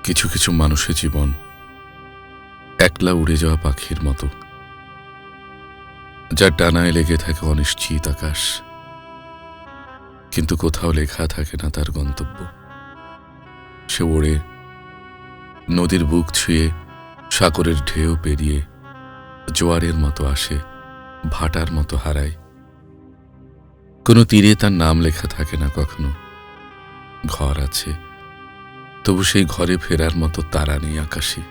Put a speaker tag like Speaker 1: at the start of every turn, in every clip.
Speaker 1: কিছু কিছু মানুষের জীবন একলা উড়ে যাওয়া পাখির মতো, যার ডানায় লেগে থাকে অনিশ্চিত আকাশ, কিন্তু কোথাও লেখা থাকে না তার গন্তব্য। সে ওড়ে নদীর বুক ছুঁয়ে, সাগরের ঢেউ পেরিয়ে, জোয়ারের মতো আসে, ভাটার মতো হারায়। কোনো তীরে তার নাম লেখা থাকে না কখনো। ঘর আছে, তবু সেই ঘরে ফেরার মতো তারা নেই আকাশে।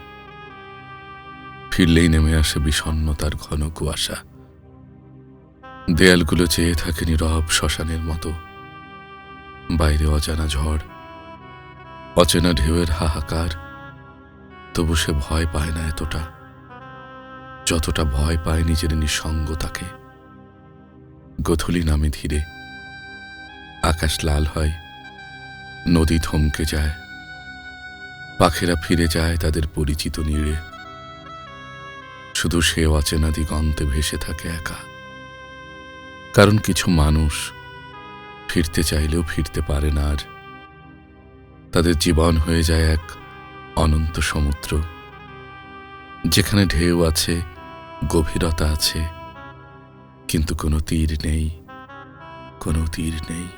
Speaker 1: ফিরলেই নেমে আসে বিষণ্ণতার ঘন কুয়াশা। দেয়ালগুলো চেয়ে থাকে নীরব শ্মশানের মতো। বাইরে অজানা ঝড়, অচেনা ঢেউয়ের হাহাকার, তবু সে ভয় পায় না এতটা, যতটা ভয় পায় নিজের নিঃসঙ্গতাকে। গোধূলি নামে ধীরে, আকাশ লাল হয়, নদী থমকে যায়, পাখিরা ফিরে যায় তাদের পরিচিত নীড়ে। শুধু সে অচেনা দিগন্তে ভেসে থাকে একা। কারণ কিছু মানুষ ফিরতে চাইলেও ফিরতে পারে না আর। তাদের জীবন হয়ে যায় এক অনন্ত সমুদ্র, যেখানে ঢেউ আছে, গভীরতা আছে, কিন্তু কোনো তীর নেই, কোনো তীর নেই।